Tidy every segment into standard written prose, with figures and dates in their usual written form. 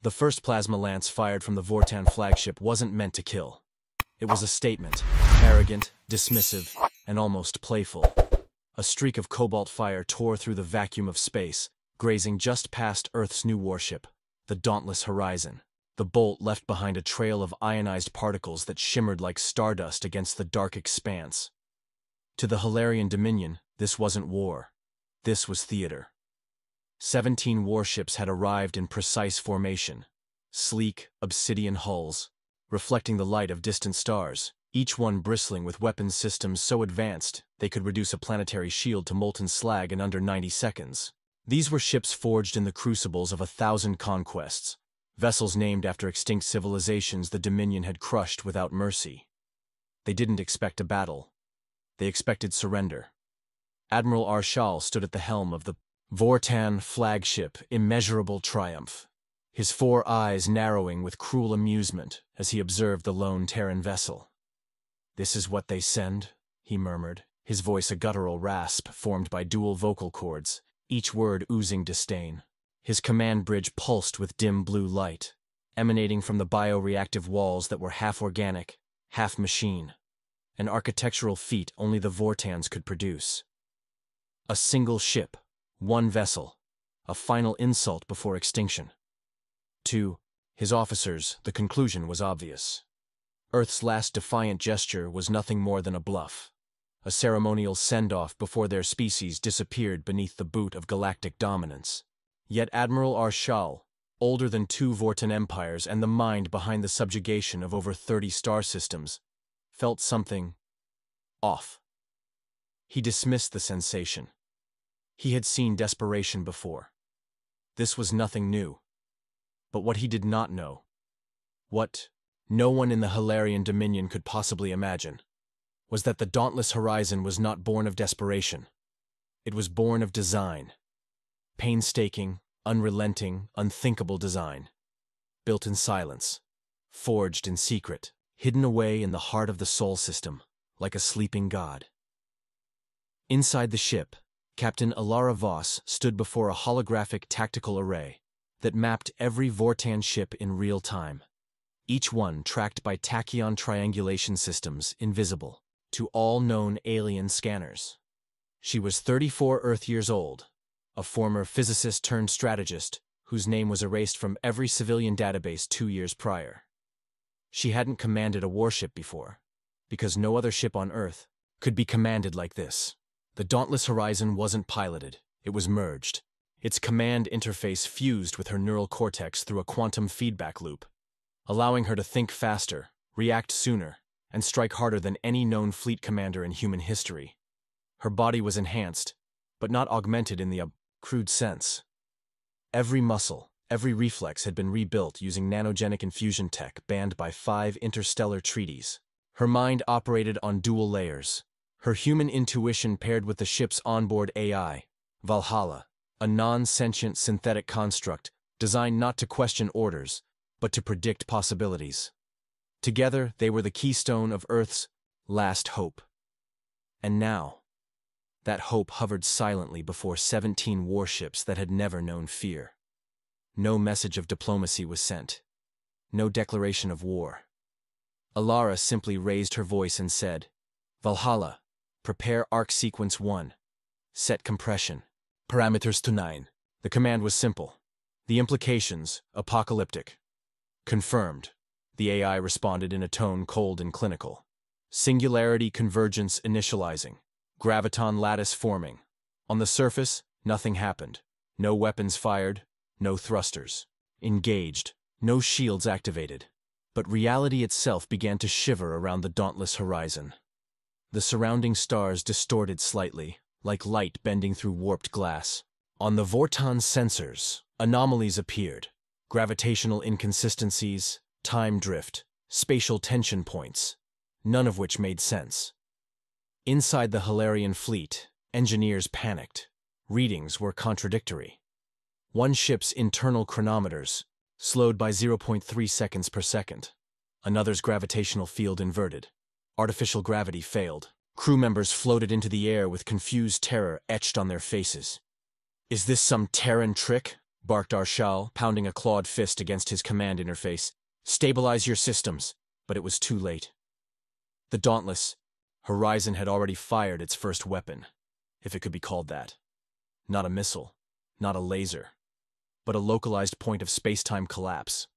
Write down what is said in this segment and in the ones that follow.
The first plasma lance fired from the Vortan flagship wasn't meant to kill. It was a statement, arrogant, dismissive, and almost playful. A streak of cobalt fire tore through the vacuum of space, grazing just past Earth's new warship, the Dauntless Horizon. The bolt left behind a trail of ionized particles that shimmered like stardust against the dark expanse. To the Helarian Dominion, this wasn't war. This was theater. 17 warships had arrived in precise formation, sleek, obsidian hulls, reflecting the light of distant stars, each one bristling with weapons systems so advanced they could reduce a planetary shield to molten slag in under 90 seconds. These were ships forged in the crucibles of 1,000 conquests, vessels named after extinct civilizations the Dominion had crushed without mercy. They didn't expect a battle. They expected surrender. Admiral Arshal stood at the helm of the Vortan flagship, Immeasurable Triumph, his 4 eyes narrowing with cruel amusement as he observed the lone Terran vessel. "This is what they send," he murmured, his voice a guttural rasp formed by dual vocal cords, each word oozing disdain. His command bridge pulsed with dim blue light, emanating from the bioreactive walls that were half organic, half machine, an architectural feat only the Vortans could produce. A single ship, one vessel, a final insult before extinction. To his officers, the conclusion was obvious. Earth's last defiant gesture was nothing more than a bluff, a ceremonial send-off before their species disappeared beneath the boot of galactic dominance. Yet Admiral Arshal, older than 2 Vortan empires and the mind behind the subjugation of over 30 star systems, felt something off. He dismissed the sensation. He had seen desperation before. This was nothing new. But what he did not know, what no one in the Helarian Dominion could possibly imagine, was that the Dauntless Horizon was not born of desperation. It was born of design. Painstaking, unrelenting, unthinkable design. Built in silence, forged in secret, hidden away in the heart of the Sol system, like a sleeping god. Inside the ship, Captain Alara Voss stood before a holographic tactical array that mapped every Vortan ship in real time, each one tracked by tachyon triangulation systems invisible to all known alien scanners. She was 34 Earth years old, a former physicist-turned-strategist whose name was erased from every civilian database 2 years prior. She hadn't commanded a warship before, because no other ship on Earth could be commanded like this. The Dauntless Horizon wasn't piloted, it was merged. Its command interface fused with her neural cortex through a quantum feedback loop, allowing her to think faster, react sooner, and strike harder than any known fleet commander in human history. Her body was enhanced, but not augmented in the crude sense. Every muscle, every reflex had been rebuilt using nanogenic infusion tech banned by 5 interstellar treaties. Her mind operated on dual layers. Her human intuition paired with the ship's onboard AI, Valhalla, a non-sentient synthetic construct designed not to question orders, but to predict possibilities. Together, they were the keystone of Earth's last hope. And now, that hope hovered silently before 17 warships that had never known fear. No message of diplomacy was sent. No declaration of war. Alara simply raised her voice and said, "Valhalla, prepare Arc Sequence 1. Set compression. Parameters to 9. The command was simple. The implications, apocalyptic. "Confirmed," the AI responded in a tone cold and clinical. "Singularity convergence initializing. Graviton lattice forming. On the surface, nothing happened. No weapons fired, no thrusters. Engaged, no shields activated. But reality itself began to shiver around the Dauntless Horizon. The surrounding stars distorted slightly, like light bending through warped glass. On the Vortan sensors, anomalies appeared. Gravitational inconsistencies, time drift, spatial tension points, none of which made sense. Inside the Helarian fleet, engineers panicked. Readings were contradictory. One ship's internal chronometers slowed by 0.3 seconds per second. Another's gravitational field inverted. Artificial gravity failed. Crew members floated into the air with confused terror etched on their faces. "Is this some Terran trick?" barked Arshal, pounding a clawed fist against his command interface. "Stabilize your systems." But it was too late. The Dauntless Horizon had already fired its first weapon, if it could be called that. Not a missile, not a laser, but a localized point of space-time collapse.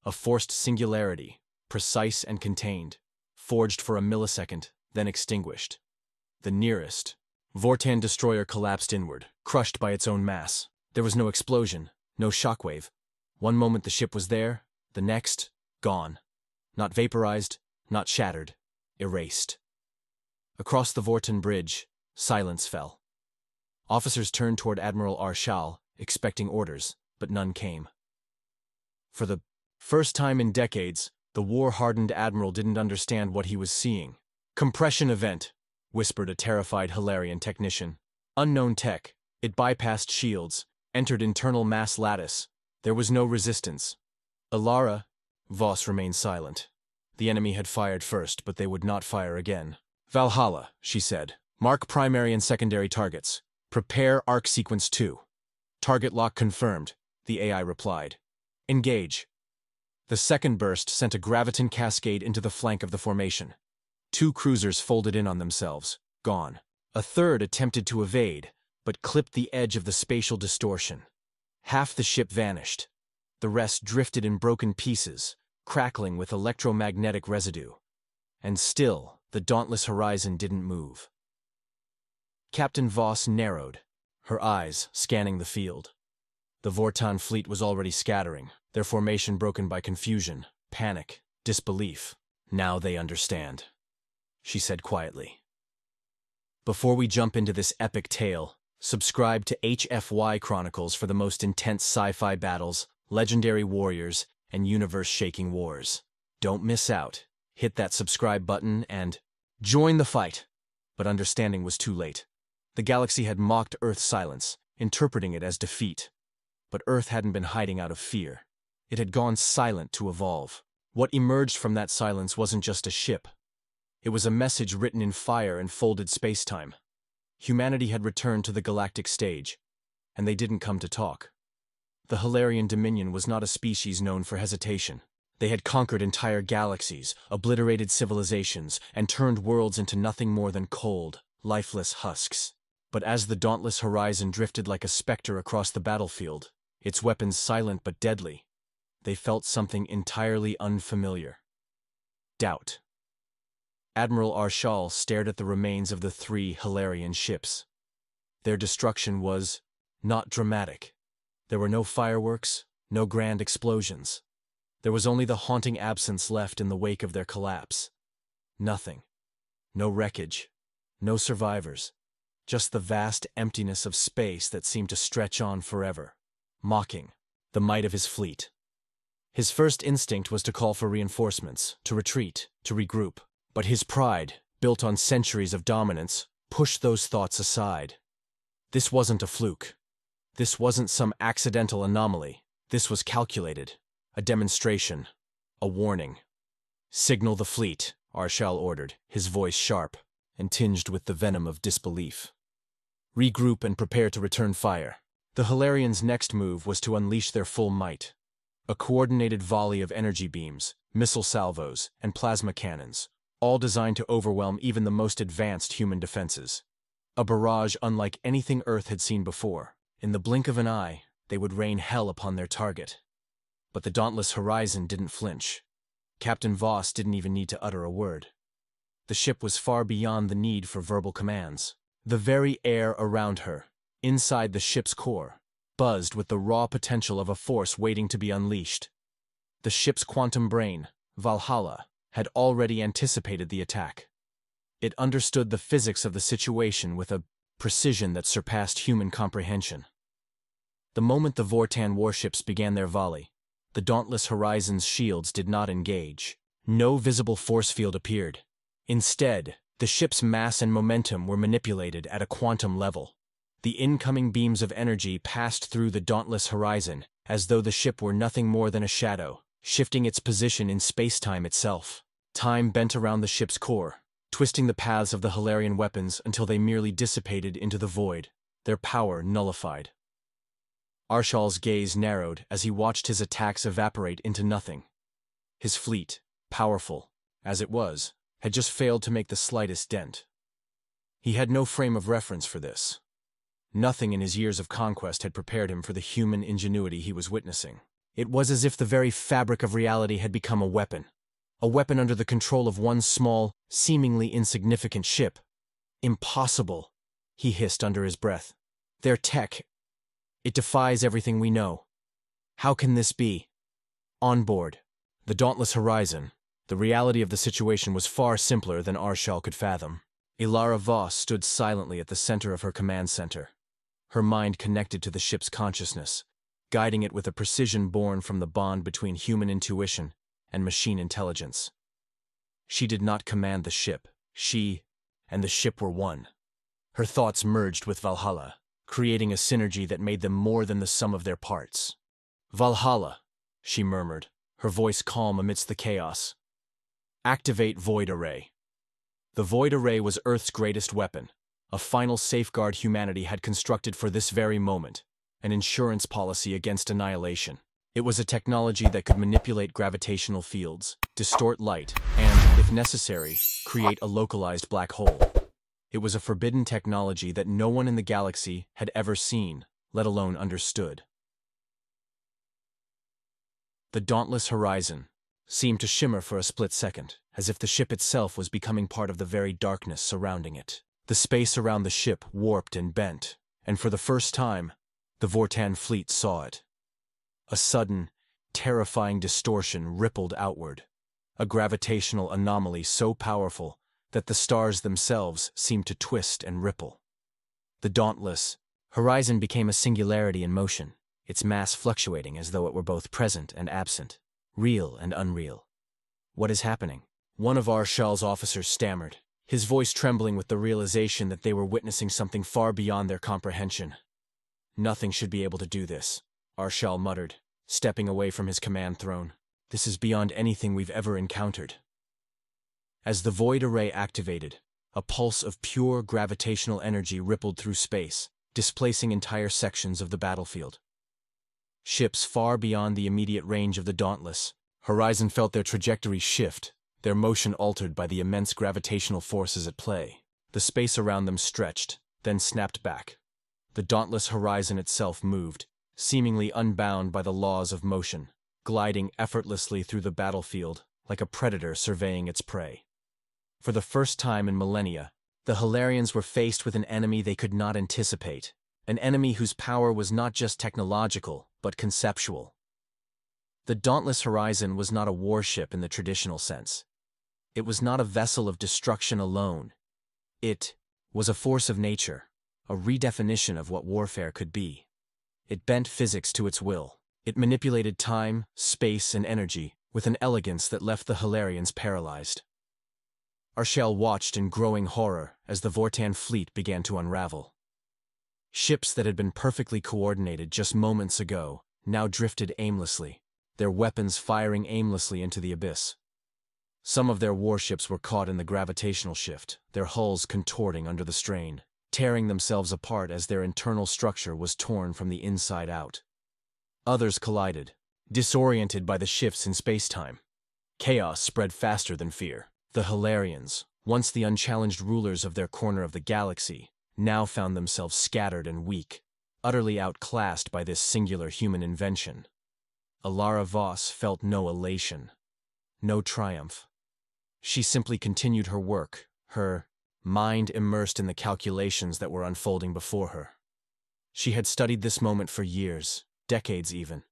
A forced singularity, precise and contained, forged for a millisecond, then extinguished. The nearest Vortan destroyer collapsed inward, crushed by its own mass. There was no explosion, no shockwave. One moment the ship was there, the next, gone. Not vaporized, not shattered, erased. Across the Vortan bridge, silence fell. Officers turned toward Admiral Arshal, expecting orders, but none came. For the first time in decades, the war-hardened admiral didn't understand what he was seeing. "Compression event," whispered a terrified Helarian technician. "Unknown tech. It bypassed shields, entered internal mass lattice. There was no resistance." Alara, Voss remained silent. The enemy had fired first, but they would not fire again. "Valhalla," she said. "Mark primary and secondary targets. Prepare arc sequence 2. Target lock confirmed," the AI replied. "Engage." The second burst sent a graviton cascade into the flank of the formation. 2 cruisers folded in on themselves, gone. A third attempted to evade, but clipped the edge of the spatial distortion. Half the ship vanished. The rest drifted in broken pieces, crackling with electromagnetic residue. And still, the Dauntless Horizon didn't move. Captain Voss narrowed, her eyes scanning the field. The Vortan fleet was already scattering, their formation broken by confusion, panic, disbelief. "Now they understand," she said quietly. Before we jump into this epic tale, subscribe to HFY Chronicles for the most intense sci-fi battles, legendary warriors, and universe-shaking wars. Don't miss out. Hit that subscribe button and join the fight. But understanding was too late. The galaxy had mocked Earth's silence, interpreting it as defeat. But Earth hadn't been hiding out of fear. It had gone silent to evolve. What emerged from that silence wasn't just a ship. It was a message written in fire and folded spacetime. Humanity had returned to the galactic stage, and they didn't come to talk. The Helarian Dominion was not a species known for hesitation. They had conquered entire galaxies, obliterated civilizations, and turned worlds into nothing more than cold, lifeless husks. But as the Dauntless Horizon drifted like a specter across the battlefield, its weapons silent but deadly, they felt something entirely unfamiliar. Doubt. Admiral Arshal stared at the remains of the 3 Helarian ships. Their destruction was not dramatic. There were no fireworks, no grand explosions. There was only the haunting absence left in the wake of their collapse. Nothing. No wreckage. No survivors. Just the vast emptiness of space that seemed to stretch on forever, mocking the might of his fleet. His first instinct was to call for reinforcements, to retreat, to regroup. But his pride, built on centuries of dominance, pushed those thoughts aside. This wasn't a fluke. This wasn't some accidental anomaly. This was calculated. A demonstration. A warning. "Signal the fleet," Arshal ordered, his voice sharp and tinged with the venom of disbelief. "Regroup and prepare to return fire." The Helarians' next move was to unleash their full might. A coordinated volley of energy beams, missile salvos, and plasma cannons, all designed to overwhelm even the most advanced human defenses. A barrage unlike anything Earth had seen before. In the blink of an eye, they would rain hell upon their target. But the Dauntless Horizon didn't flinch. Captain Voss didn't even need to utter a word. The ship was far beyond the need for verbal commands. The very air around her, inside the ship's core, buzzed with the raw potential of a force waiting to be unleashed. The ship's quantum brain, Valhalla, had already anticipated the attack. It understood the physics of the situation with a precision that surpassed human comprehension. The moment the Vortan warships began their volley, the Dauntless Horizon's shields did not engage. No visible force field appeared. Instead, the ship's mass and momentum were manipulated at a quantum level. The incoming beams of energy passed through the Dauntless Horizon as though the ship were nothing more than a shadow, shifting its position in space-time itself. Time bent around the ship's core, twisting the paths of the Helarian weapons until they merely dissipated into the void, their power nullified. Arshal's gaze narrowed as he watched his attacks evaporate into nothing. His fleet, powerful as it was, had just failed to make the slightest dent. He had no frame of reference for this. Nothing in his years of conquest had prepared him for the human ingenuity he was witnessing. It was as if the very fabric of reality had become a weapon under the control of one small, seemingly insignificant ship. Impossible, he hissed under his breath. Their tech, it defies everything we know. How can this be? On board the Dauntless Horizon, the reality of the situation was far simpler than Arshal could fathom. Ilara Voss stood silently at the center of her command center, her mind connected to the ship's consciousness, guiding it with a precision born from the bond between human intuition and machine intelligence. She did not command the ship. She and the ship were one. Her thoughts merged with Valhalla, creating a synergy that made them more than the sum of their parts. Valhalla, she murmured, her voice calm amidst the chaos. Activate Void Array. The Void Array was Earth's greatest weapon, a final safeguard humanity had constructed for this very moment, an insurance policy against annihilation. It was a technology that could manipulate gravitational fields, distort light, and, if necessary, create a localized black hole. It was a forbidden technology that no one in the galaxy had ever seen, let alone understood. The Dauntless Horizon seemed to shimmer for a split second, as if the ship itself was becoming part of the very darkness surrounding it. The space around the ship warped and bent, and for the first time, the Vortan fleet saw it. A sudden, terrifying distortion rippled outward, a gravitational anomaly so powerful that the stars themselves seemed to twist and ripple. The Dauntless Horizon became a singularity in motion, its mass fluctuating as though it were both present and absent, real and unreal. What is happening? One of Arshal's officers stammered, his voice trembling with the realization that they were witnessing something far beyond their comprehension. Nothing should be able to do this, Arshal muttered, stepping away from his command throne. This is beyond anything we've ever encountered. As the Void Array activated, a pulse of pure gravitational energy rippled through space, displacing entire sections of the battlefield. Ships far beyond the immediate range of the Dauntless Horizon felt their trajectory shift, their motion altered by the immense gravitational forces at play. The space around them stretched, then snapped back. The Dauntless Horizon itself moved, seemingly unbound by the laws of motion, gliding effortlessly through the battlefield like a predator surveying its prey. For the first time in millennia, the Helarians were faced with an enemy they could not anticipate, an enemy whose power was not just technological, but conceptual. The Dauntless Horizon was not a warship in the traditional sense. It was not a vessel of destruction alone. It was a force of nature, a redefinition of what warfare could be. It bent physics to its will. It manipulated time, space, and energy with an elegance that left the Helarians paralyzed. Arshal watched in growing horror as the Vortan fleet began to unravel. Ships that had been perfectly coordinated just moments ago now drifted aimlessly, their weapons firing aimlessly into the abyss. Some of their warships were caught in the gravitational shift, their hulls contorting under the strain, tearing themselves apart as their internal structure was torn from the inside out. Others collided, disoriented by the shifts in space-time. Chaos spread faster than fear. The Helarians, once the unchallenged rulers of their corner of the galaxy, now found themselves scattered and weak, utterly outclassed by this singular human invention. Ilara Voss felt no elation, no triumph. She simply continued her work, her mind immersed in the calculations that were unfolding before her. She had studied this moment for years, decades even,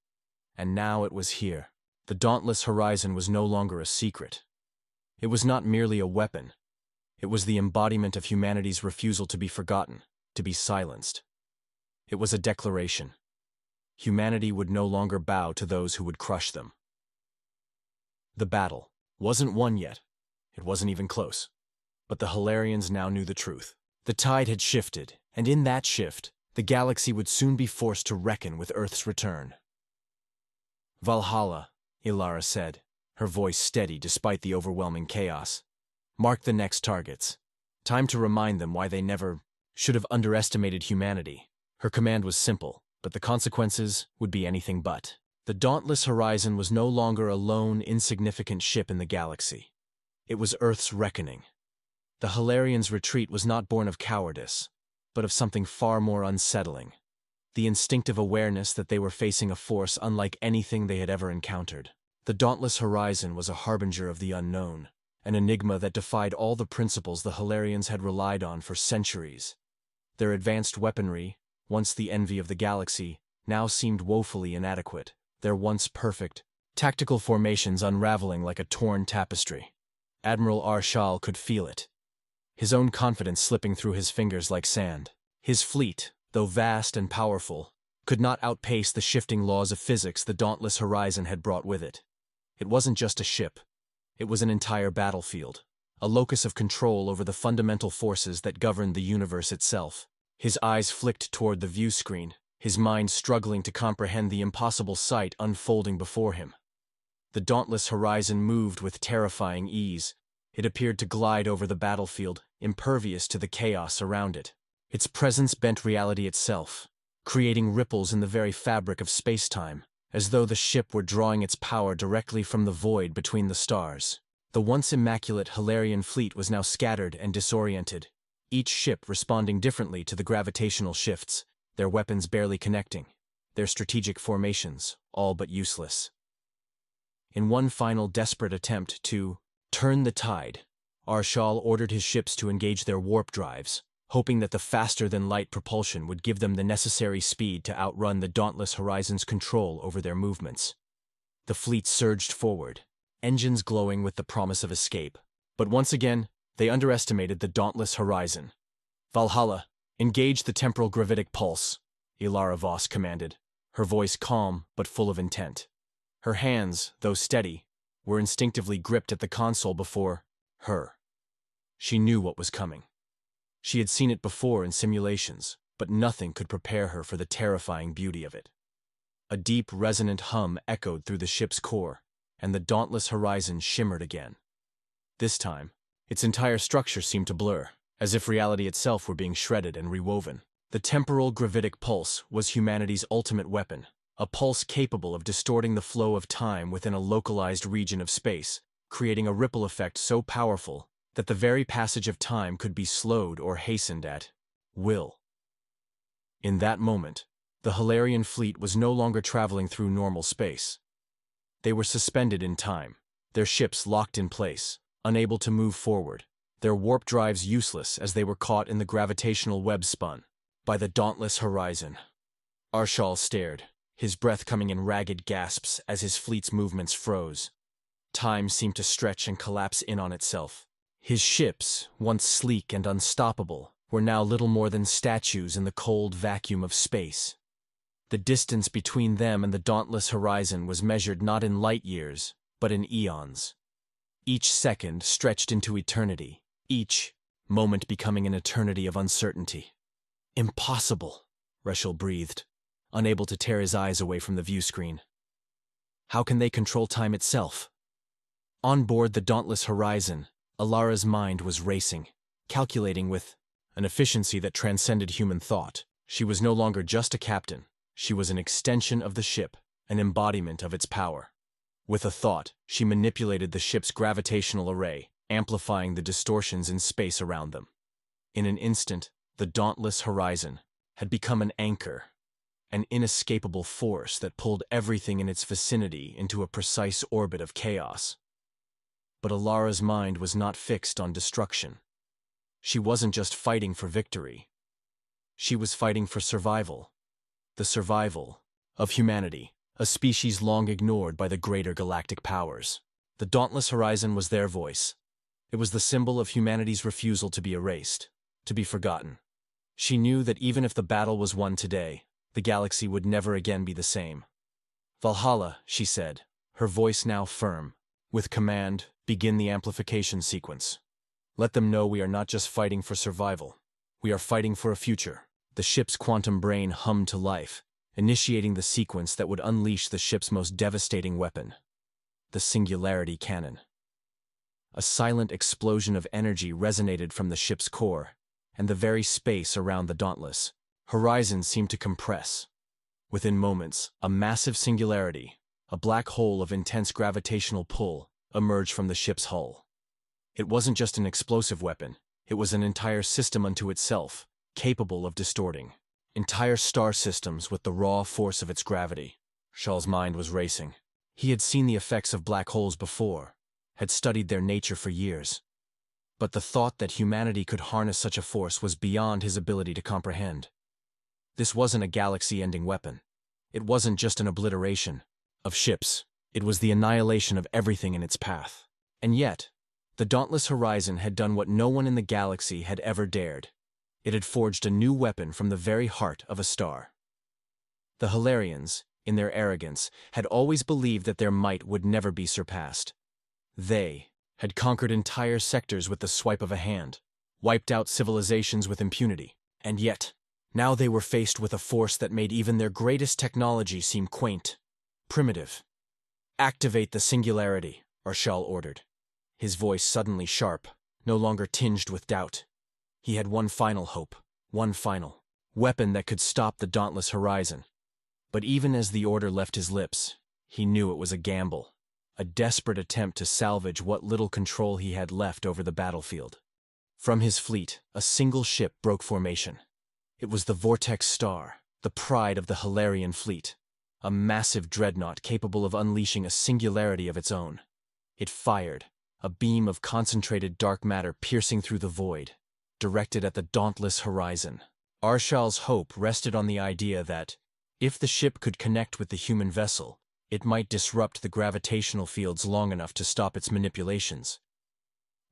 and now it was here. The Dauntless Horizon was no longer a secret. It was not merely a weapon. It was the embodiment of humanity's refusal to be forgotten, to be silenced. It was a declaration. Humanity would no longer bow to those who would crush them. The battle wasn't won yet. It wasn't even close. But the Helarians now knew the truth. The tide had shifted, and in that shift, the galaxy would soon be forced to reckon with Earth's return. Valhalla, Ilara said, her voice steady despite the overwhelming chaos. Mark the next targets. Time to remind them why they never should have underestimated humanity. Her command was simple, but the consequences would be anything but. The Dauntless Horizon was no longer a lone, insignificant ship in the galaxy. It was Earth's reckoning. The Helarians' retreat was not born of cowardice, but of something far more unsettling. The instinctive awareness that they were facing a force unlike anything they had ever encountered. The Dauntless Horizon was a harbinger of the unknown, an enigma that defied all the principles the Helarians had relied on for centuries. Their advanced weaponry, once the envy of the galaxy, now seemed woefully inadequate, their once perfect, tactical formations unraveling like a torn tapestry. Admiral Arshal could feel it, his own confidence slipping through his fingers like sand. His fleet, though vast and powerful, could not outpace the shifting laws of physics the Dauntless Horizon had brought with it. It wasn't just a ship. It was an entire battlefield, a locus of control over the fundamental forces that governed the universe itself. His eyes flicked toward the view screen, his mind struggling to comprehend the impossible sight unfolding before him. The Dauntless Horizon moved with terrifying ease. It appeared to glide over the battlefield, impervious to the chaos around it. Its presence bent reality itself, creating ripples in the very fabric of space-time, as though the ship were drawing its power directly from the void between the stars. The once immaculate Helarian fleet was now scattered and disoriented, each ship responding differently to the gravitational shifts, their weapons barely connecting, their strategic formations all but useless. In one final desperate attempt to turn the tide, Arshal ordered his ships to engage their warp drives, hoping that the faster-than-light propulsion would give them the necessary speed to outrun the Dauntless Horizon's control over their movements. The fleet surged forward, engines glowing with the promise of escape. But once again, they underestimated the Dauntless Horizon. "Valhalla, engage the temporal gravitic pulse," Ilara Voss commanded, her voice calm but full of intent. Her hands, though steady, were instinctively gripped at the console before her. She knew what was coming. She had seen it before in simulations, but nothing could prepare her for the terrifying beauty of it. A deep, resonant hum echoed through the ship's core, and the Dauntless Horizon shimmered again. This time, its entire structure seemed to blur, as if reality itself were being shredded and rewoven. The temporal gravitic pulse was humanity's ultimate weapon, a pulse capable of distorting the flow of time within a localized region of space, creating a ripple effect so powerful that the very passage of time could be slowed or hastened at will. In that moment, the Helarian fleet was no longer traveling through normal space. They were suspended in time, their ships locked in place, unable to move forward, their warp drives useless as they were caught in the gravitational web spun by the Dauntless Horizon. Arshal stared, his breath coming in ragged gasps as his fleet's movements froze. Time seemed to stretch and collapse in on itself. His ships, once sleek and unstoppable, were now little more than statues in the cold vacuum of space. The distance between them and the Dauntless Horizon was measured not in light years, but in eons. Each second stretched into eternity, each moment becoming an eternity of uncertainty. "Impossible," Reshel breathed, unable to tear his eyes away from the view screen. How can they control time itself? On board the Dauntless Horizon, Ilara's mind was racing, calculating with an efficiency that transcended human thought. She was no longer just a captain. She was an extension of the ship, an embodiment of its power. With a thought, she manipulated the ship's gravitational array, amplifying the distortions in space around them. In an instant, the Dauntless Horizon had become an anchor, an inescapable force that pulled everything in its vicinity into a precise orbit of chaos. But Ilara's mind was not fixed on destruction. She wasn't just fighting for victory. She was fighting for survival. The survival of humanity, a species long ignored by the greater galactic powers. The Dauntless Horizon was their voice. It was the symbol of humanity's refusal to be erased, to be forgotten. She knew that even if the battle was won today, the galaxy would never again be the same. "Valhalla," she said, her voice now firm. With command, begin the amplification sequence. Let them know we are not just fighting for survival. We are fighting for a future. The ship's quantum brain hummed to life, initiating the sequence that would unleash the ship's most devastating weapon, the Singularity Cannon. A silent explosion of energy resonated from the ship's core, and the very space around the Dauntless Horizon seemed to compress. Within moments, a massive singularity, a black hole of intense gravitational pull, emerged from the ship's hull. It wasn't just an explosive weapon, it was an entire system unto itself, capable of distorting entire star systems with the raw force of its gravity. Shaw's mind was racing. He had seen the effects of black holes before, had studied their nature for years. But the thought that humanity could harness such a force was beyond his ability to comprehend. This wasn't a galaxy-ending weapon. It wasn't just an obliteration of ships. It was the annihilation of everything in its path. And yet, the Dauntless Horizon had done what no one in the galaxy had ever dared. It had forged a new weapon from the very heart of a star. The Helarians, in their arrogance, had always believed that their might would never be surpassed. They had conquered entire sectors with the swipe of a hand, wiped out civilizations with impunity, and yet, now they were faced with a force that made even their greatest technology seem quaint, primitive. "Activate the singularity," Arshal ordered, his voice suddenly sharp, no longer tinged with doubt. He had one final hope, one final weapon that could stop the Dauntless Horizon. But even as the order left his lips, he knew it was a gamble, a desperate attempt to salvage what little control he had left over the battlefield. From his fleet, a single ship broke formation. It was the Vortex Star, the pride of the Helarian fleet, a massive dreadnought capable of unleashing a singularity of its own. It fired, a beam of concentrated dark matter piercing through the void, directed at the Dauntless Horizon. Arshal's hope rested on the idea that, if the ship could connect with the human vessel, it might disrupt the gravitational fields long enough to stop its manipulations.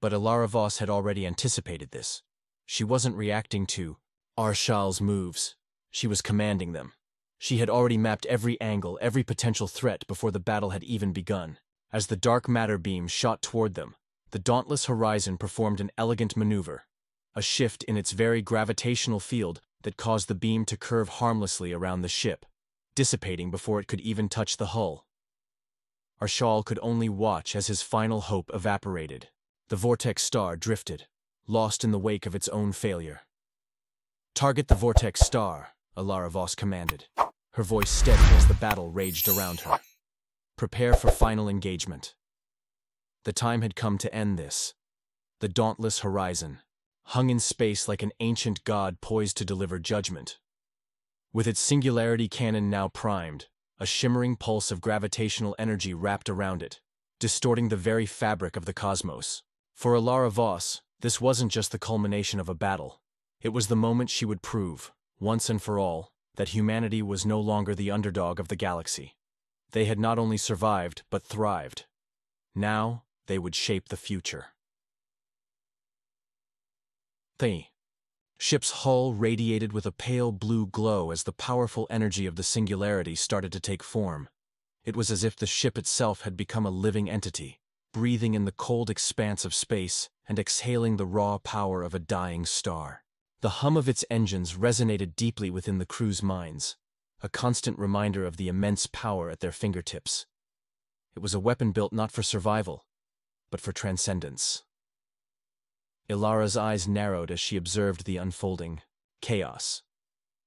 But Alara Voss had already anticipated this. She wasn't reacting to Arshal's moves. She was commanding them. She had already mapped every angle, every potential threat before the battle had even begun. As the dark matter beam shot toward them, the Dauntless Horizon performed an elegant maneuver, a shift in its very gravitational field that caused the beam to curve harmlessly around the ship, dissipating before it could even touch the hull. Arshal could only watch as his final hope evaporated. The Vortex Star drifted, lost in the wake of its own failure. "Target the Vortex Star," Alara Voss commanded, her voice steady as the battle raged around her. "Prepare for final engagement." The time had come to end this. The Dauntless Horizon hung in space like an ancient god poised to deliver judgment. With its singularity cannon now primed, a shimmering pulse of gravitational energy wrapped around it, distorting the very fabric of the cosmos. For Alara Voss, this wasn't just the culmination of a battle. It was the moment she would prove, once and for all, that humanity was no longer the underdog of the galaxy. They had not only survived, but thrived. Now, they would shape the future. The ship's hull radiated with a pale blue glow as the powerful energy of the singularity started to take form. It was as if the ship itself had become a living entity, breathing in the cold expanse of space and exhaling the raw power of a dying star. The hum of its engines resonated deeply within the crew's minds, a constant reminder of the immense power at their fingertips. It was a weapon built not for survival, but for transcendence. Ilara's eyes narrowed as she observed the unfolding chaos.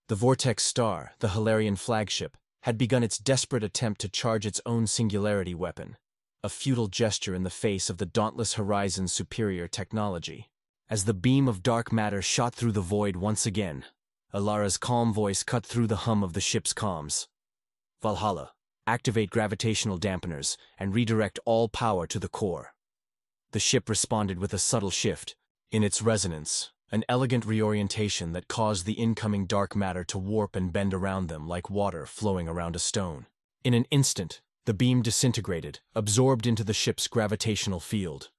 The Vortex Star, the Helarian flagship, had begun its desperate attempt to charge its own singularity weapon, a futile gesture in the face of the Dauntless Horizon's superior technology. As the beam of dark matter shot through the void once again, Ilara's calm voice cut through the hum of the ship's comms. "Valhalla, activate gravitational dampeners and redirect all power to the core." The ship responded with a subtle shift in its resonance, an elegant reorientation that caused the incoming dark matter to warp and bend around them like water flowing around a stone. In an instant, the beam disintegrated, absorbed into the ship's gravitational field.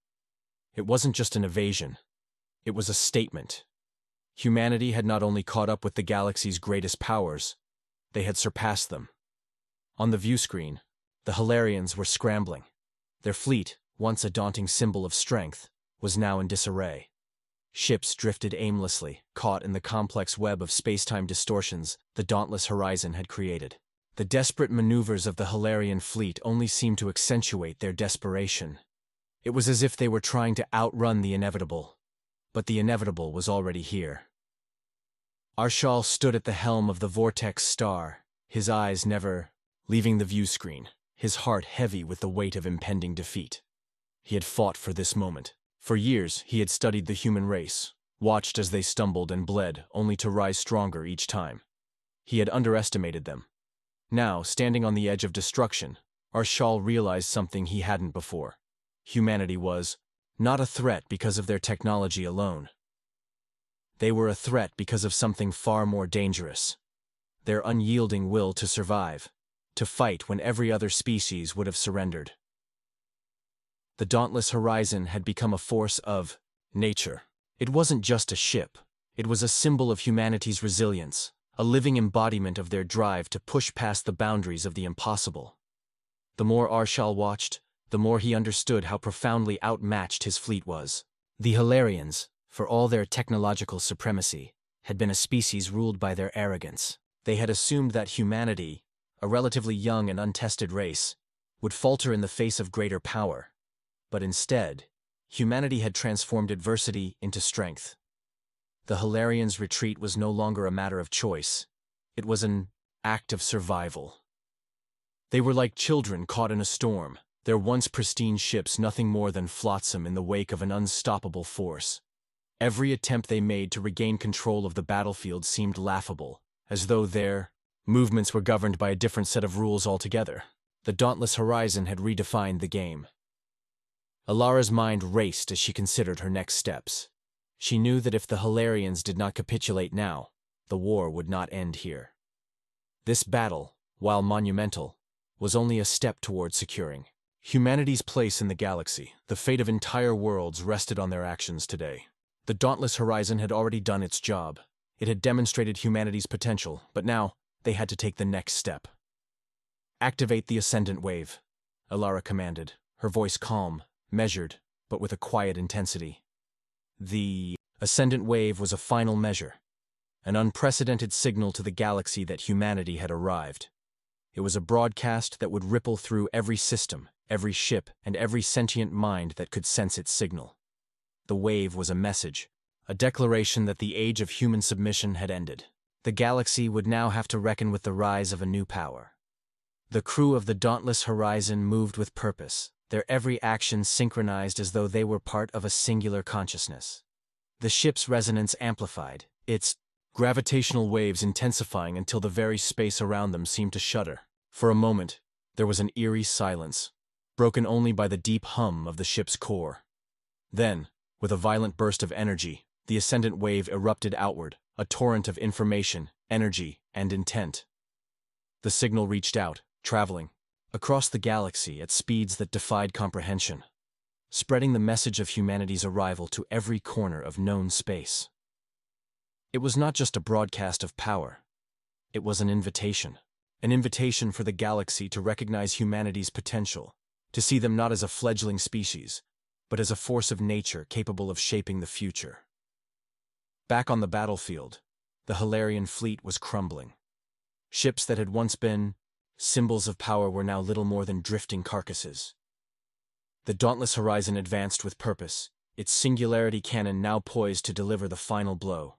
It wasn't just an evasion. It was a statement. Humanity had not only caught up with the galaxy's greatest powers, they had surpassed them. On the view screen, the Helarians were scrambling. Their fleet, once a daunting symbol of strength, was now in disarray. Ships drifted aimlessly, caught in the complex web of space-time distortions the Dauntless Horizon had created. The desperate maneuvers of the Helarian fleet only seemed to accentuate their desperation. It was as if they were trying to outrun the inevitable, but the inevitable was already here. Arshal stood at the helm of the Vortex Star, his eyes never leaving the view screen, his heart heavy with the weight of impending defeat. He had fought for this moment. For years, he had studied the human race, watched as they stumbled and bled, only to rise stronger each time. He had underestimated them. Now, standing on the edge of destruction, Arshal realized something he hadn't before. Humanity was not a threat because of their technology alone. They were a threat because of something far more dangerous: their unyielding will to survive, to fight when every other species would have surrendered. The Dauntless Horizon had become a force of nature. It wasn't just a ship. It was a symbol of humanity's resilience, a living embodiment of their drive to push past the boundaries of the impossible. The more Arshal watched, the more he understood how profoundly outmatched his fleet was. The Helarians, for all their technological supremacy, had been a species ruled by their arrogance. They had assumed that humanity, a relatively young and untested race, would falter in the face of greater power. But instead, humanity had transformed adversity into strength. The Helarians' retreat was no longer a matter of choice. It was an act of survival. They were like children caught in a storm, their once pristine ships nothing more than flotsam in the wake of an unstoppable force. Every attempt they made to regain control of the battlefield seemed laughable, as though their movements were governed by a different set of rules altogether. The Dauntless Horizon had redefined the game. Alara's mind raced as she considered her next steps. She knew that if the Helarians did not capitulate now, the war would not end here. This battle, while monumental, was only a step toward securing humanity's place in the galaxy. The fate of entire worlds rested on their actions today. The Dauntless Horizon had already done its job. It had demonstrated humanity's potential, but now they had to take the next step. "Activate the Ascendant Wave," Alara commanded, her voice calm, measured, but with a quiet intensity. The Ascendant Wave was a final measure, an unprecedented signal to the galaxy that humanity had arrived. It was a broadcast that would ripple through every system, every ship, and every sentient mind that could sense its signal. The wave was a message, a declaration that the age of human submission had ended. The galaxy would now have to reckon with the rise of a new power. The crew of the Dauntless Horizon moved with purpose, their every action synchronized as though they were part of a singular consciousness. The ship's resonance amplified, its gravitational waves intensifying until the very space around them seemed to shudder. For a moment, there was an eerie silence, broken only by the deep hum of the ship's core. Then, with a violent burst of energy, the Ascendant Wave erupted outward, a torrent of information, energy, and intent. The signal reached out, traveling across the galaxy at speeds that defied comprehension, spreading the message of humanity's arrival to every corner of known space. It was not just a broadcast of power. It was an invitation for the galaxy to recognize humanity's potential, to see them not as a fledgling species, but as a force of nature capable of shaping the future. Back on the battlefield, the Helarian fleet was crumbling. Ships that had once been symbols of power were now little more than drifting carcasses. The Dauntless Horizon advanced with purpose, its singularity cannon now poised to deliver the final blow.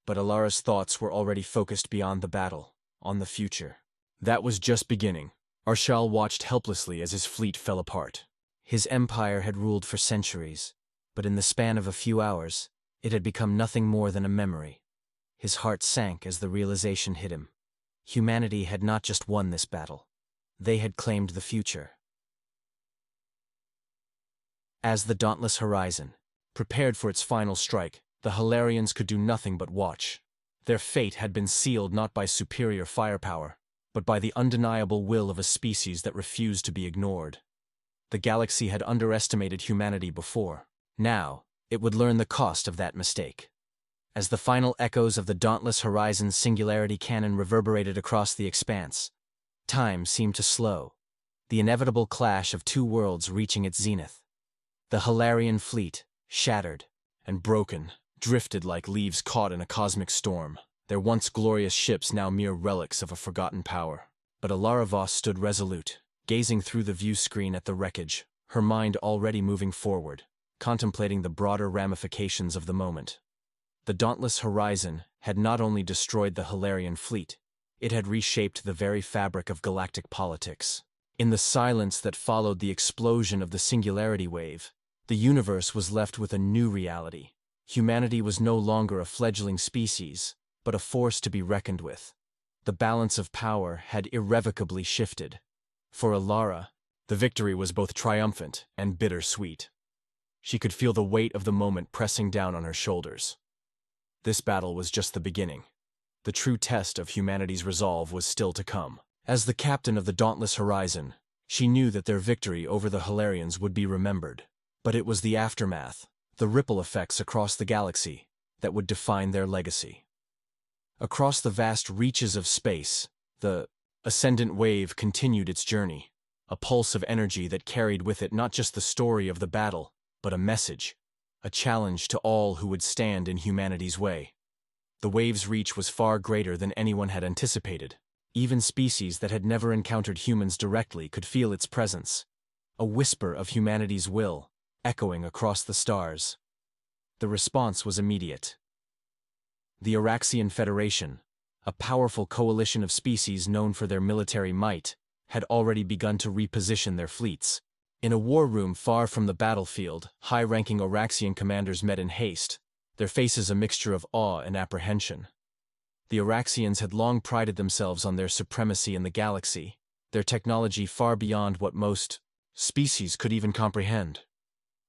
But Alara's thoughts were already focused beyond the battle, on the future. That was just beginning. Arshal watched helplessly as his fleet fell apart. His empire had ruled for centuries, but in the span of a few hours, it had become nothing more than a memory. His heart sank as the realization hit him. Humanity had not just won this battle. They had claimed the future. As the Dauntless Horizon prepared for its final strike, the Helarians could do nothing but watch. Their fate had been sealed not by superior firepower, but by the undeniable will of a species that refused to be ignored. The galaxy had underestimated humanity before. Now, it would learn the cost of that mistake. As the final echoes of the Dauntless Horizon's singularity cannon reverberated across the expanse, time seemed to slow, the inevitable clash of two worlds reaching its zenith. The Helarian fleet, shattered and broken, drifted like leaves caught in a cosmic storm, their once glorious ships now mere relics of a forgotten power. But Alara Voss stood resolute, gazing through the view screen at the wreckage, her mind already moving forward, contemplating the broader ramifications of the moment. The Dauntless Horizon had not only destroyed the Helarian fleet, It had reshaped the very fabric of galactic politics. In the silence that followed the explosion of the singularity wave, the universe was left with a new reality. Humanity was no longer a fledgling species, but a force to be reckoned with. The balance of power had irrevocably shifted. For Alara, the victory was both triumphant and bittersweet. She could feel the weight of the moment pressing down on her shoulders. This battle was just the beginning. The true test of humanity's resolve was still to come. As the captain of the Dauntless Horizon, she knew that their victory over the Helarians would be remembered. But it was the aftermath, the ripple effects across the galaxy, that would define their legacy. Across the vast reaches of space, the ascendant wave continued its journey, a pulse of energy that carried with it not just the story of the battle, but a message, a challenge to all who would stand in humanity's way. The wave's reach was far greater than anyone had anticipated. Even species that had never encountered humans directly could feel its presence, a whisper of humanity's will, echoing across the stars. The response was immediate. The Araxian Federation, a powerful coalition of species known for their military might, had already begun to reposition their fleets. In a war room far from the battlefield, high-ranking Araxian commanders met in haste, their faces a mixture of awe and apprehension. The Araxians had long prided themselves on their supremacy in the galaxy, their technology far beyond what most species could even comprehend.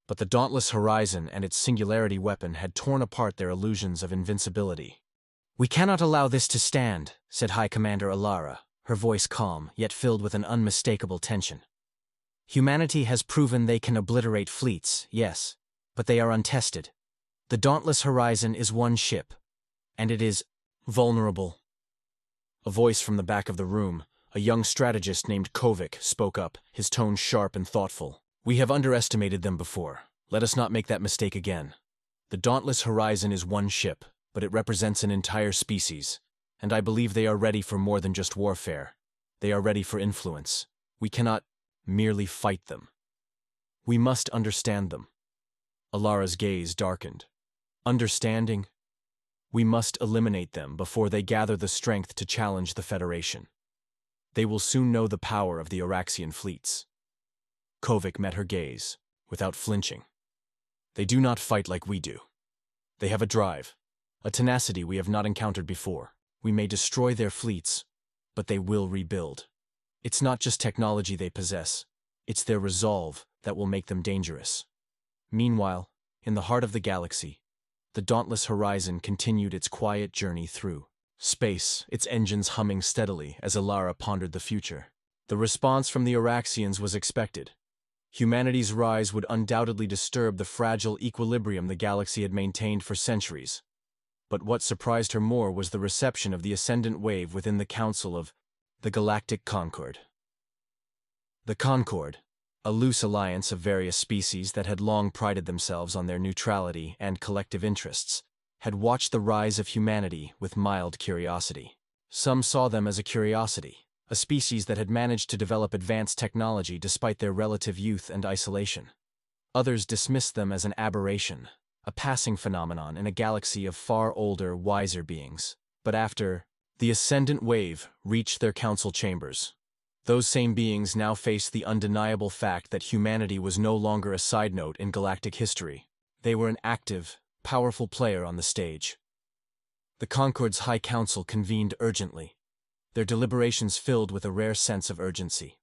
But the Dauntless Horizon and its singularity weapon had torn apart their illusions of invincibility. "We cannot allow this to stand," said High Commander Alara, her voice calm, yet filled with an unmistakable tension. "Humanity has proven they can obliterate fleets, yes, but they are untested. The Dauntless Horizon is one ship, and it is vulnerable." A voice from the back of the room, a young strategist named Kovic, spoke up, his tone sharp and thoughtful. "We have underestimated them before. Let us not make that mistake again. The Dauntless Horizon is one ship, but it represents an entire species, and I believe they are ready for more than just warfare. They are ready for influence. We cannot merely fight them. We must understand them." Alara's gaze darkened. "Understanding? We must eliminate them before they gather the strength to challenge the Federation. They will soon know the power of the Araxian fleets." Kovic met her gaze, without flinching. "They do not fight like we do. They have a drive, a tenacity we have not encountered before. We may destroy their fleets, but they will rebuild. It's not just technology they possess, it's their resolve that will make them dangerous." Meanwhile, in the heart of the galaxy, the Dauntless Horizon continued its quiet journey through space, its engines humming steadily as Alara pondered the future. The response from the Araxians was expected. Humanity's rise would undoubtedly disturb the fragile equilibrium the galaxy had maintained for centuries. But what surprised her more was the reception of the ascendant wave within the Council of the Galactic Concord. The Concord, a loose alliance of various species that had long prided themselves on their neutrality and collective interests, had watched the rise of humanity with mild curiosity. Some saw them as a curiosity, a species that had managed to develop advanced technology despite their relative youth and isolation. Others dismissed them as an aberration, a passing phenomenon in a galaxy of far older, wiser beings. But after the ascendant wave reached their council chambers, those same beings now faced the undeniable fact that humanity was no longer a side note in galactic history. They were an active, powerful player on the stage. The Concord's High Council convened urgently, their deliberations filled with a rare sense of urgency.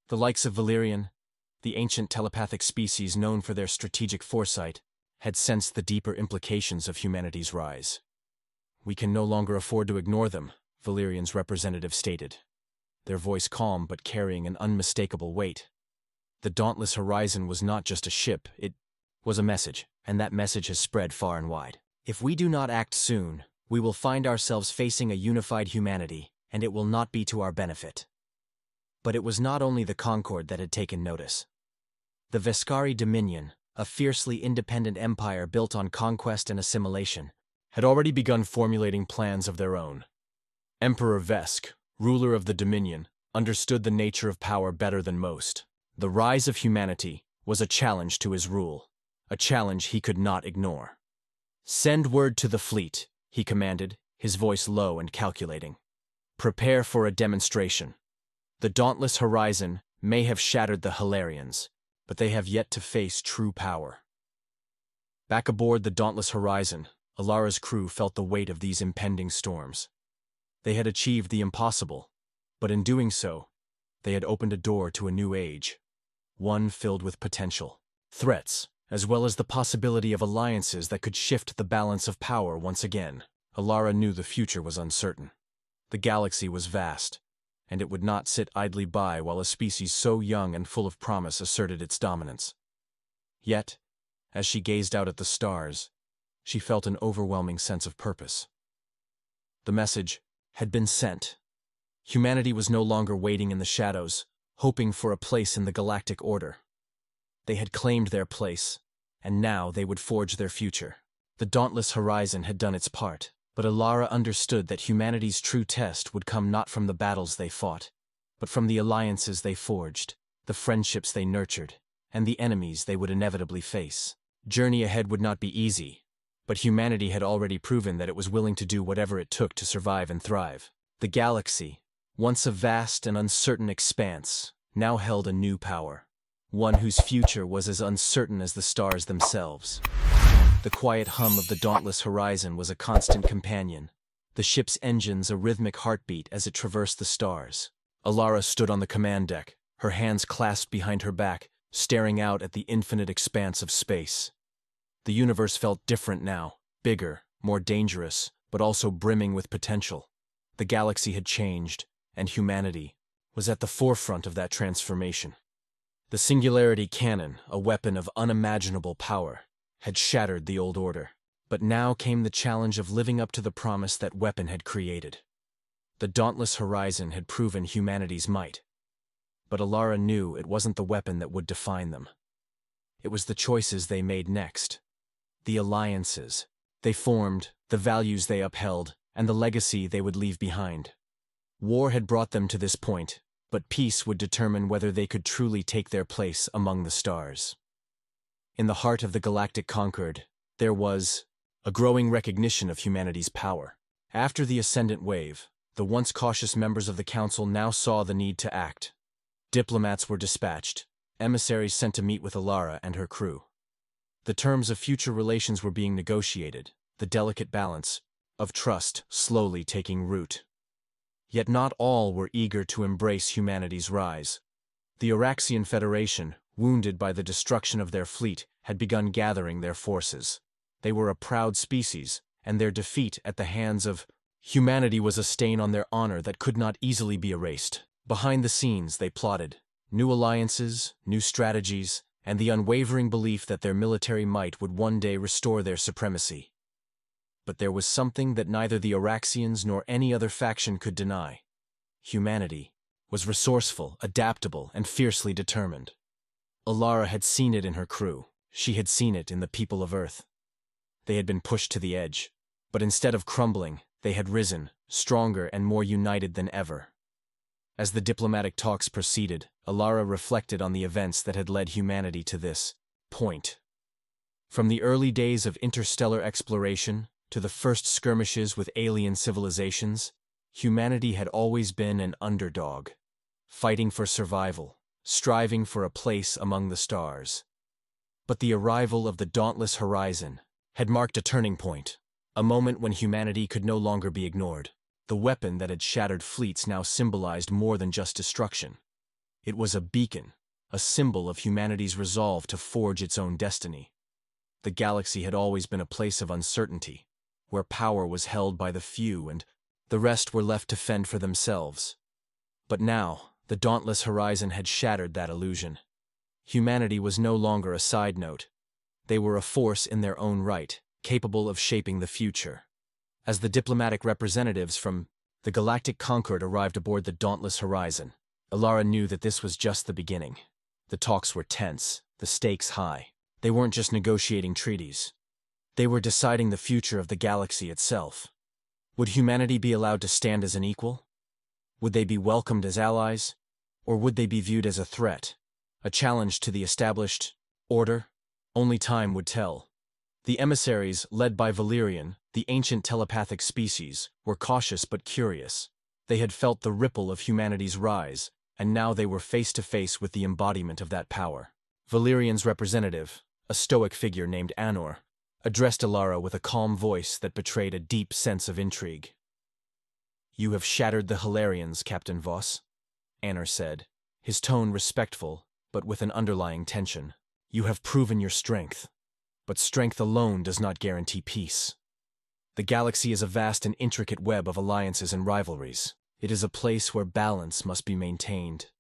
The likes of Helarian, the ancient telepathic species known for their strategic foresight, had sensed the deeper implications of humanity's rise. "We can no longer afford to ignore them," Helarian's representative stated, their voice calm but carrying an unmistakable weight. The Dauntless Horizon was not just a ship, it was a message, and that message has spread far and wide. If we do not act soon, we will find ourselves facing a unified humanity, and it will not be to our benefit. But it was not only the Concord that had taken notice. The Veskari Dominion, a fiercely independent empire built on conquest and assimilation, had already begun formulating plans of their own. Emperor Vesk, ruler of the Dominion, understood the nature of power better than most. The rise of humanity was a challenge to his rule, a challenge he could not ignore. "Send word to the fleet," he commanded, his voice low and calculating. Prepare for a demonstration. The Dauntless Horizon may have shattered the Helarians, but they have yet to face true power. Back aboard the Dauntless Horizon, Alara's crew felt the weight of these impending storms. They had achieved the impossible, but in doing so, they had opened a door to a new age, one filled with potential, threats, as well as the possibility of alliances that could shift the balance of power once again. Alara knew the future was uncertain. The galaxy was vast, and it would not sit idly by while a species so young and full of promise asserted its dominance. Yet, as she gazed out at the stars, she felt an overwhelming sense of purpose. The message had been sent. Humanity was no longer waiting in the shadows, hoping for a place in the galactic order. They had claimed their place, and now they would forge their future. The Dauntless Horizon had done its part, but Alara understood that humanity's true test would come not from the battles they fought, but from the alliances they forged, the friendships they nurtured, and the enemies they would inevitably face. Journey ahead would not be easy, but humanity had already proven that it was willing to do whatever it took to survive and thrive. The galaxy, once a vast and uncertain expanse, now held a new power, one whose future was as uncertain as the stars themselves. The quiet hum of the Dauntless Horizon was a constant companion, the ship's engines a rhythmic heartbeat as it traversed the stars. Alara stood on the command deck, her hands clasped behind her back, staring out at the infinite expanse of space. The universe felt different now, bigger, more dangerous, but also brimming with potential. The galaxy had changed, and humanity was at the forefront of that transformation. The Singularity Cannon, a weapon of unimaginable power, had shattered the old order. But now came the challenge of living up to the promise that weapon had created. The Dauntless Horizon had proven humanity's might. But Alara knew it wasn't the weapon that would define them. It was the choices they made next. The alliances they formed, the values they upheld, and the legacy they would leave behind. War had brought them to this point, but peace would determine whether they could truly take their place among the stars. In the heart of the galactic concord, there was a growing recognition of humanity's power. After the Ascendant Wave, the once cautious members of the Council now saw the need to act. Diplomats were dispatched, emissaries sent to meet with Alara and her crew. The terms of future relations were being negotiated, the delicate balance of trust slowly taking root. Yet not all were eager to embrace humanity's rise. The Araxian Federation, wounded by the destruction of their fleet, had begun gathering their forces. They were a proud species, and their defeat at the hands of humanity was a stain on their honor that could not easily be erased. Behind the scenes, they plotted new alliances, new strategies, and the unwavering belief that their military might would one day restore their supremacy. But there was something that neither the Araxians nor any other faction could deny. Humanity was resourceful, adaptable, and fiercely determined. Alara had seen it in her crew. She had seen it in the people of Earth. They had been pushed to the edge, but instead of crumbling, they had risen, stronger and more united than ever. As the diplomatic talks proceeded, Alara reflected on the events that had led humanity to this point. From the early days of interstellar exploration to the first skirmishes with alien civilizations, humanity had always been an underdog, fighting for survival, striving for a place among the stars. But the arrival of the Dauntless Horizon had marked a turning point, a moment when humanity could no longer be ignored. The weapon that had shattered fleets now symbolized more than just destruction. It was a beacon, a symbol of humanity's resolve to forge its own destiny. The galaxy had always been a place of uncertainty, where power was held by the few and the rest were left to fend for themselves. But now, the Dauntless Horizon had shattered that illusion. Humanity was no longer a side note. They were a force in their own right, capable of shaping the future. As the diplomatic representatives from the Galactic Concord arrived aboard the Dauntless Horizon, Alara knew that this was just the beginning. The talks were tense, the stakes high. They weren't just negotiating treaties. They were deciding the future of the galaxy itself. Would humanity be allowed to stand as an equal? Would they be welcomed as allies? Or would they be viewed as a threat, a challenge to the established order? Only time would tell. The emissaries, led by Helarian, the ancient telepathic species, were cautious but curious. They had felt the ripple of humanity's rise, and now they were face to face with the embodiment of that power. Valerian's representative, a stoic figure named Anor, addressed Alara with a calm voice that betrayed a deep sense of intrigue. "You have shattered the Helarians, Captain Voss," Anor said, his tone respectful, but with an underlying tension. "You have proven your strength, but strength alone does not guarantee peace. The galaxy is a vast and intricate web of alliances and rivalries. It is a place where balance must be maintained."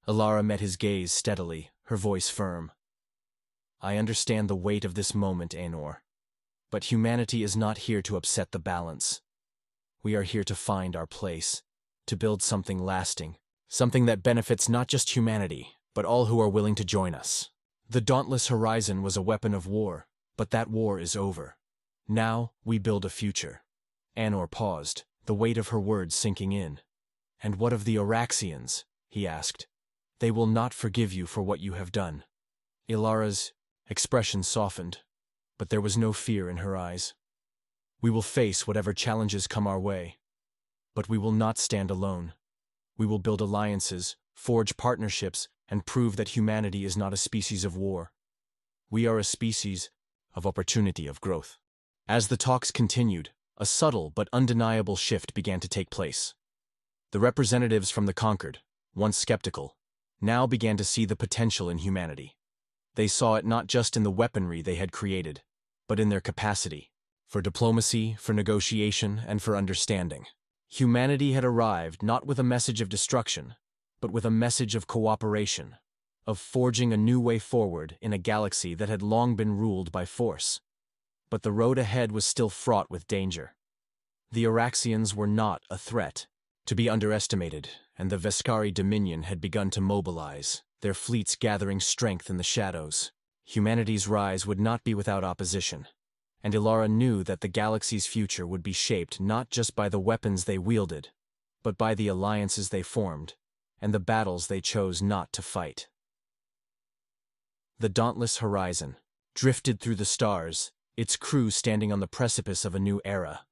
Alara met his gaze steadily, her voice firm. "I understand the weight of this moment, Anor, but humanity is not here to upset the balance. We are here to find our place, to build something lasting, something that benefits not just humanity, but all who are willing to join us. The Dauntless Horizon was a weapon of war, but that war is over. Now we build a future." Anor paused, the weight of her words sinking in. "And what of the Araxians?" he asked. "They will not forgive you for what you have done." Ilara's expression softened, but there was no fear in her eyes. "We will face whatever challenges come our way, but we will not stand alone. We will build alliances, forge partnerships, and prove that humanity is not a species of war. We are a species of opportunity, of growth." As the talks continued, a subtle but undeniable shift began to take place. The representatives from the conquered, once skeptical, now began to see the potential in humanity. They saw it not just in the weaponry they had created, but in their capacity for diplomacy, for negotiation, and for understanding. Humanity had arrived not with a message of destruction, but with a message of cooperation, of forging a new way forward in a galaxy that had long been ruled by force. But the road ahead was still fraught with danger. The Araxians were not a threat to be underestimated, and the Veskari Dominion had begun to mobilize, their fleets gathering strength in the shadows. Humanity's rise would not be without opposition, and Ilara knew that the galaxy's future would be shaped not just by the weapons they wielded, but by the alliances they formed, and the battles they chose not to fight. The Dauntless Horizon drifted through the stars, its crew standing on the precipice of a new era.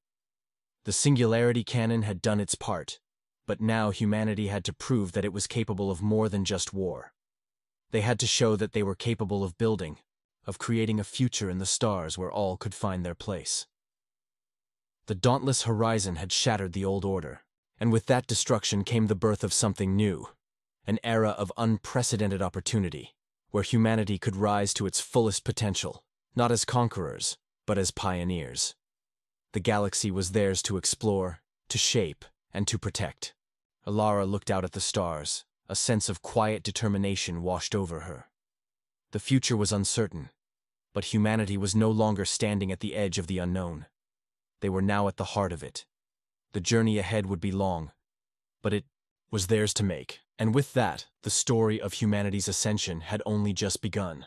The Singularity Cannon had done its part, but now humanity had to prove that it was capable of more than just war. They had to show that they were capable of building, of creating a future in the stars where all could find their place. The Dauntless Horizon had shattered the old order, and with that destruction came the birth of something new, an era of unprecedented opportunity, where humanity could rise to its fullest potential, not as conquerors, but as pioneers. The galaxy was theirs to explore, to shape, and to protect. Alara looked out at the stars, a sense of quiet determination washed over her. The future was uncertain, but humanity was no longer standing at the edge of the unknown. They were now at the heart of it. The journey ahead would be long, but it was theirs to make. And with that, the story of humanity's ascension had only just begun.